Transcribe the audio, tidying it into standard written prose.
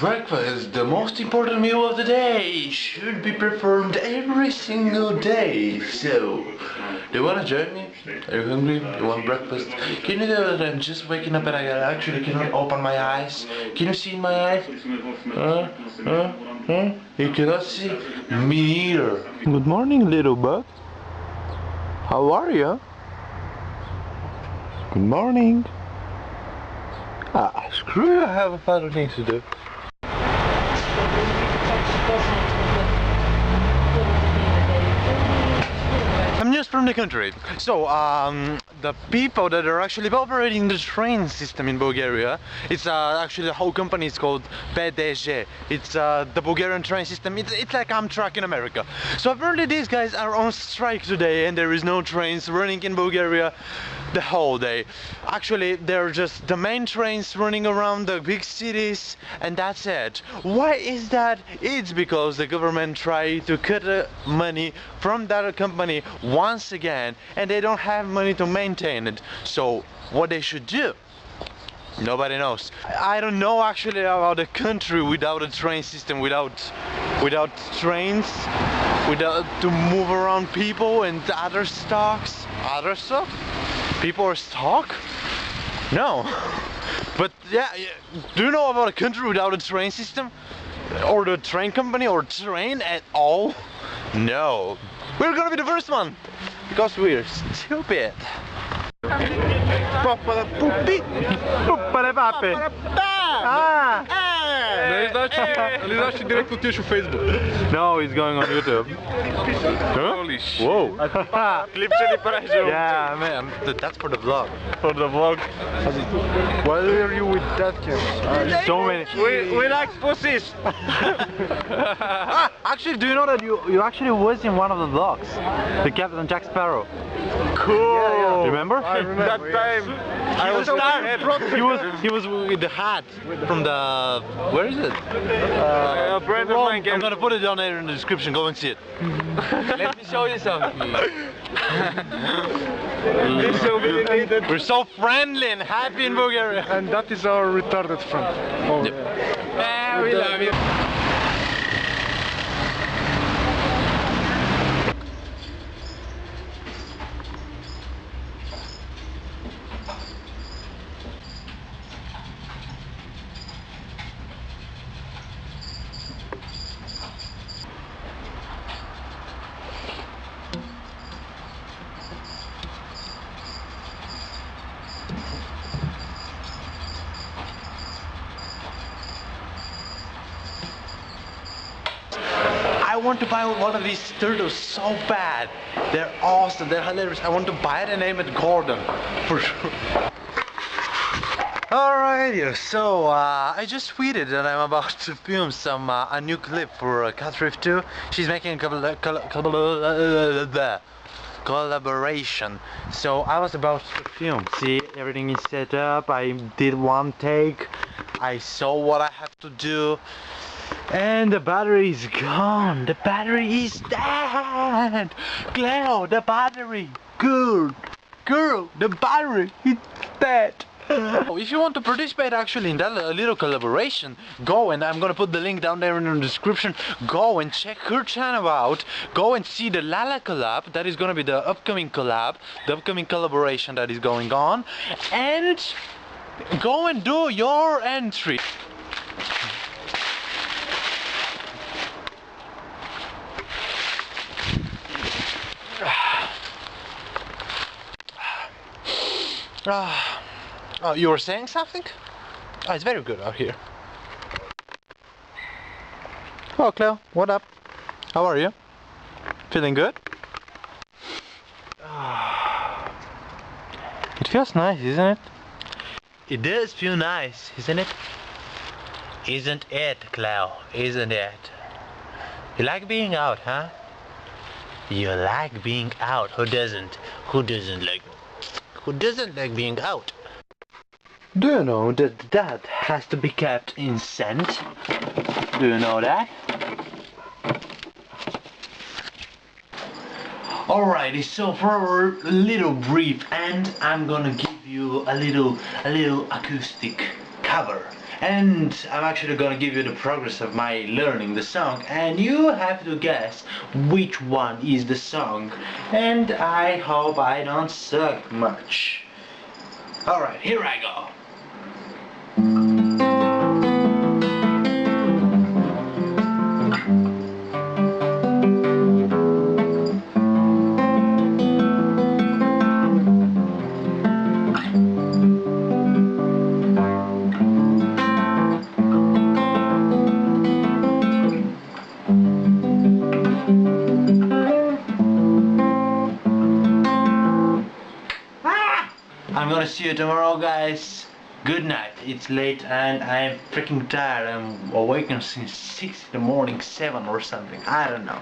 breakfast, the most important meal of the day, should be performed every single day. So, do you want to join me? Are you hungry? You want breakfast? Can you tell that I'm just waking up and I actually cannot open my eyes? Can you see in my eyes? You cannot see? Me neither. Good morning, little bug. How are you? Good morning. Ah, screw you, I have other things to do. Some news from the country. So, the people that are actually operating the train system in Bulgaria, it's actually the whole company is called PDG. It's the Bulgarian train system. It's like Amtrak in America. So apparently these guys are on strike today and there is no trains running in Bulgaria the whole day. Actually, they're just the main trains running around the big cities and that's it. Why is that? It's because the government tried to cut money from that company once again and they don't have money to maintain it. So what they should do? Nobody knows. I don't know actually about a country without a train system, without trains, without to move around people and other stocks. Other stuff? People are stuck? No. But yeah, do you know about a country without a train system? Or the train company or train at all? No. We're gonna be the first one because we're stupid. Poppa da puppi, poppa da pape. Ah! Ele acha direto no texto Facebook. No, it's going on YouTube. Huh? Holy shit. Whoa. Clips ali para jogo. Yeah, man. That's for the vlog. For the vlog. Why are you with that camera? So many. We like pussies. Actually, do you know that you actually was in one of the vlogs? The Captain Jack Sparrow. Cool. Yeah. Remember? I remember. That time. He was with the hat from the, where is it? A friend of mine I'm gonna put it down there in the description. Go and see it. Let me show you something. We're so friendly and happy in Bulgaria. And that is our retarded friend. Oh, yep. Yeah, we love you. I want to buy one of these turtles so bad. They're awesome, they're hilarious. I want to buy it and name it Gordon, for sure. Alright, so I just tweeted that I'm about to film some a new clip for Catherine 2. She's making a collaboration. So I was about to film. See, everything is set up. I did one take. I saw what I have to do. And the battery is gone. The battery is dead. Cleo, the battery. Girl, the battery is dead. If you want to participate actually in that little collaboration, go and I'm gonna put the link down there in the description. Go and check her channel out. Go and see the Lala collab. That is gonna be the upcoming collab, the upcoming collaboration that is going on. And go and do your entry. Oh, you were saying something? Oh, it's very good out here. Oh, Cleo, what up? How are you? Feeling good? It feels nice, isn't it? It does feel nice, isn't it? Isn't it, Cleo? Isn't it? You like being out, huh? You like being out. Who doesn't? Who doesn't like being out? Do you know that has to be kept in scent? Do you know that? Alrighty, so for our little brief end, I'm gonna give you a little acoustic cover. and I'm actually gonna give you the progress of my learning the song, and you have to guess which one is the song, and I hope I don't suck much. Alright, here I go. I'm gonna see you tomorrow, guys. Good night. It's late and I'm freaking tired. I'm awakened since 6 in the morning, 7 or something. I don't know.